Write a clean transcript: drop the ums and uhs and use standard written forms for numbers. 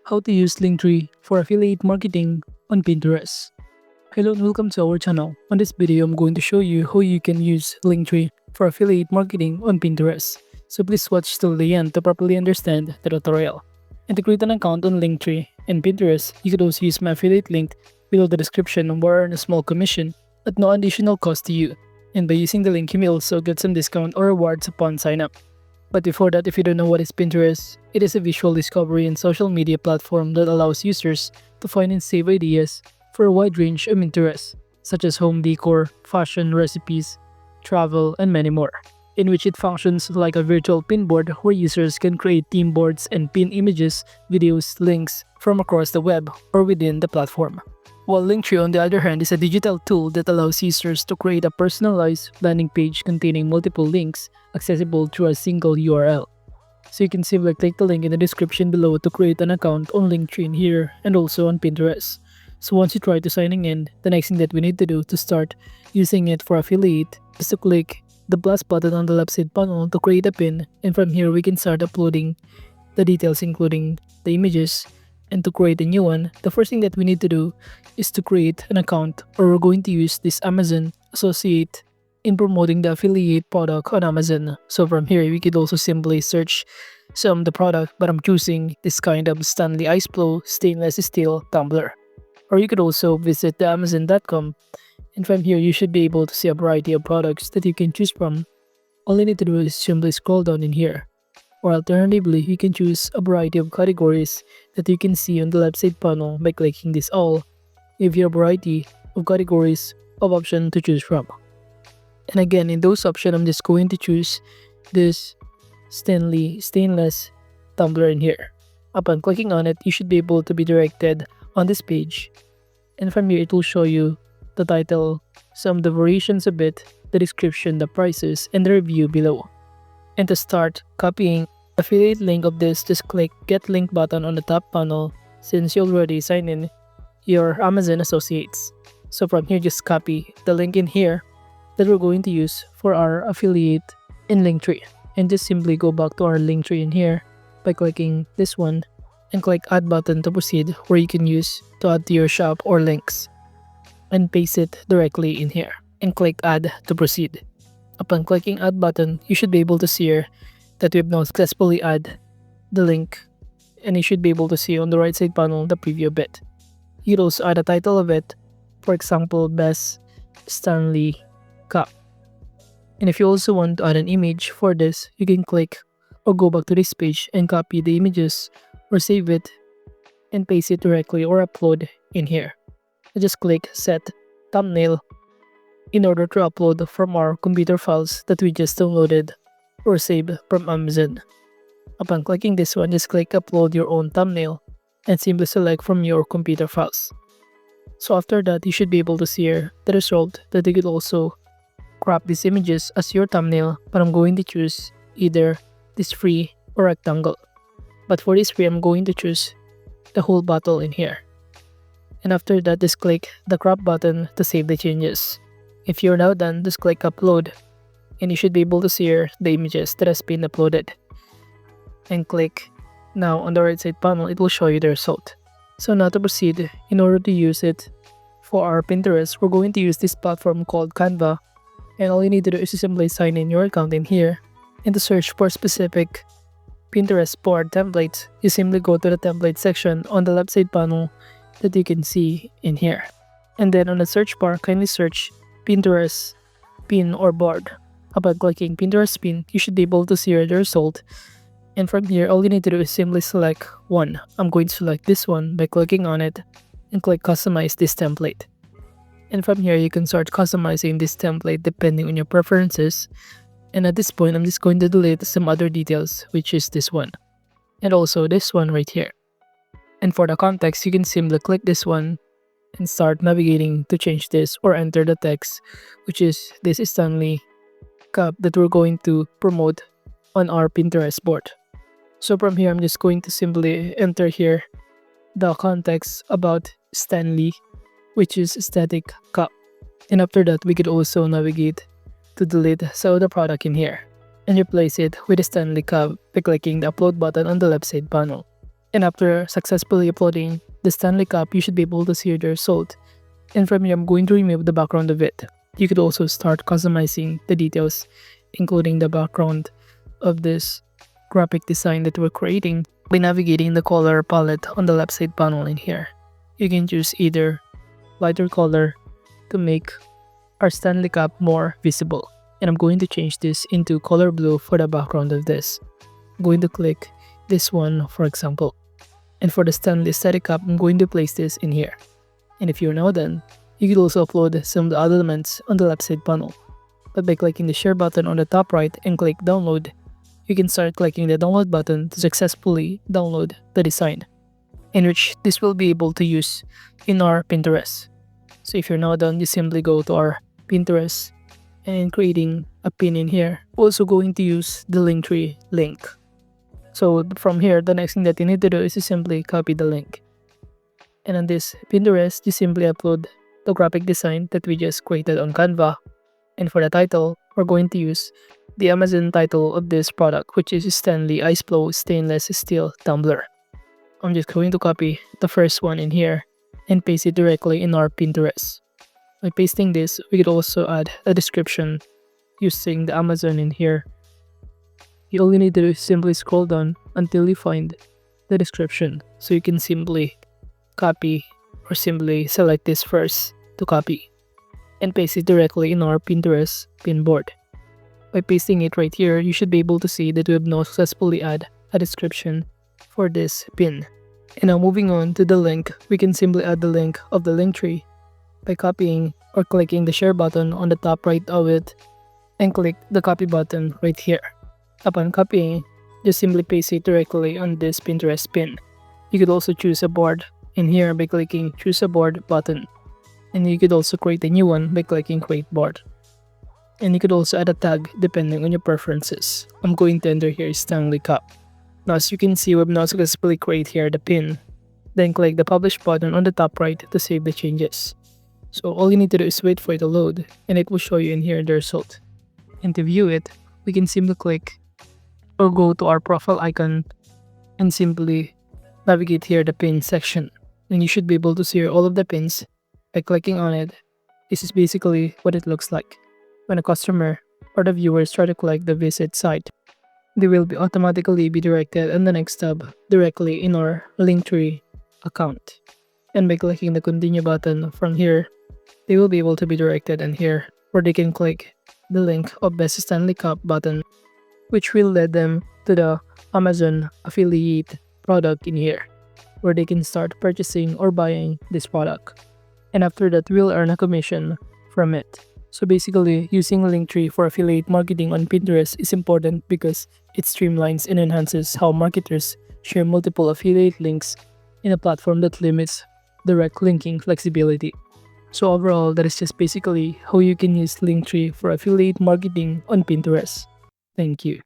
How to use Linktree for affiliate marketing on Pinterest. Hello and welcome to our channel. On this video, I'm going to show you how you can use Linktree for affiliate marketing on Pinterest. So please watch till the end to properly understand the tutorial. And to create an account on Linktree and Pinterest, you could also use my affiliate link below the description where I earn a small commission at no additional cost to you. And by using the link, you may also get some discount or rewards upon sign up. But before that, if you don't know what is Pinterest, it is a visual discovery and social media platform that allows users to find and save ideas for a wide range of interests, such as home decor, fashion, recipes, travel, and many more, in which it functions like a virtual pinboard where users can create theme boards and pin images, videos, links from across the web or within the platform. While Linktree, on the other hand, is a digital tool that allows users to create a personalized landing page containing multiple links accessible through a single URL. So you can simply click the link in the description below to create an account on Linktree in here and also on Pinterest. So once you try to signing in, the next thing that we need to do to start using it for affiliate is to click the plus button on the left side panel to create a pin, and from here we can start uploading the details including the images. And to create a new one, the first thing that we need to do is to create an account, or we're going to use this Amazon associate in promoting the affiliate product on Amazon. So from here, we could also simply search some of the product, but I'm choosing this kind of Stanley Ice Flow stainless steel tumbler. Or you could also visit the Amazon.com, and from here you should be able to see a variety of products that you can choose from. All you need to do is simply scroll down in here. Or alternatively, you can choose a variety of categories that you can see on the left side panel by clicking this all. Give you a variety of categories of options to choose from. And again, in those options, I'm just going to choose this Stanley stainless tumbler in here. Upon clicking on it, you should be able to be directed on this page. And from here, it will show you the title, some of the variations of it, the description, the prices, and the review below. And to start copying affiliate link of this, just click get link button on the top panel since you already signed in your Amazon associates. So from here, just copy the link in here that we're going to use for our affiliate in Linktree. And just simply go back to our Linktree in here by clicking this one and click add button to proceed, where you can use to add to your shop or links. And paste it directly in here and click add to proceed. Upon clicking add button, you should be able to see here that we've now successfully add the link, and you should be able to see on the right side panel the preview bit. You could also add a title of it, for example, Best Stanley Cup. And if you also want to add an image for this, you can click or go back to this page and copy the images or save it and paste it directly or upload in here. Just click set thumbnail in order to upload from our computer files that we just downloaded or saved from Amazon. Upon clicking this one, just click upload your own thumbnail and simply select from your computer files. So after that, you should be able to see here the result that you could also crop these images as your thumbnail, but I'm going to choose either this free or rectangle. But for this free, I'm going to choose the whole bottle in here. And after that, just click the crop button to save the changes. If you're now done, just click upload and you should be able to see here the images that has been uploaded. And click now on the right side panel, it will show you the result. So now to proceed, in order to use it for our Pinterest, we're going to use this platform called Canva. And all you need to do is to simply sign in your account in here. And to search for specific Pinterest board templates, you simply go to the template section on the left side panel that you can see in here. And then on the search bar, kindly search Pinterest pin or board. Upon clicking Pinterest pin, you should be able to see the result. And from here, all you need to do is simply select one. I'm going to select this one by clicking on it and click customize this template. And from here, you can start customizing this template depending on your preferences. And at this point, I'm just going to delete some other details, which is this one. And also this one right here. And for the context, you can simply click this one and start navigating to change this or enter the text, which is this Stanley Cup that we're going to promote on our Pinterest board. So from here, I'm just going to simply enter here the context about Stanley, which is static cup. And after that, we could also navigate to delete some of the product in here and replace it with a Stanley Cup by clicking the upload button on the left side panel. And after successfully uploading the Stanley Cup, you should be able to see the result. And from here, I'm going to remove the background of it. You could also start customizing the details, including the background of this graphic design that we're creating by navigating the color palette on the left side panel in here. You can choose either lighter color to make our Stanley Cup more visible. And I'm going to change this into color blue for the background of this. I'm going to click this one, for example. And for the Stanley Static Cup, I'm going to place this in here. And if you're now done, you could also upload some of the other elements on the left side panel. But by clicking the share button on the top right and click download, you can start clicking the download button to successfully download the design, in which this will be able to use in our Pinterest. So if you're now done, you simply go to our Pinterest, and in creating a pin in here, we're also going to use the Linktree link. So from here, the next thing that you need to do is to simply copy the link. And on this Pinterest, you simply upload the graphic design that we just created on Canva. And for the title, we're going to use the Amazon title of this product, which is Stanley Ice Flow Stainless Steel Tumbler. I'm just going to copy the first one in here and paste it directly in our Pinterest. By pasting this, we could also add a description using the Amazon in here. All you need to do is simply scroll down until you find the description. So you can simply copy or simply select this first to copy and paste it directly in our Pinterest pin board. By pasting it right here, you should be able to see that we have now successfully added a description for this pin. And now moving on to the link, we can simply add the link of the Linktree by copying or clicking the share button on the top right of it and click the copy button right here. Upon copying, just simply paste it directly on this Pinterest pin. You could also choose a board in here by clicking choose a board button. And you could also create a new one by clicking create board. And you could also add a tag depending on your preferences. I'm going to enter here Stanley Cup. Now as you can see, we've now successfully created here the pin. Then click the publish button on the top right to save the changes. So all you need to do is wait for it to load and it will show you in here the result. And to view it, we can simply click or go to our profile icon and simply navigate here the pin section. And you should be able to see all of the pins by clicking on it. This is basically what it looks like. When a customer or the viewers try to click the visit site, they will be automatically be directed on the next tab directly in our Linktree account. And by clicking the continue button from here, they will be able to be directed in here where they can click the link of Best Stanley Cup button, which will lead them to the Amazon affiliate product in here where they can start purchasing or buying this product. And after that, we'll earn a commission from it. So basically, using Linktree for affiliate marketing on Pinterest is important because it streamlines and enhances how marketers share multiple affiliate links in a platform that limits direct linking flexibility. So overall, that is just basically how you can use Linktree for affiliate marketing on Pinterest. Thank you.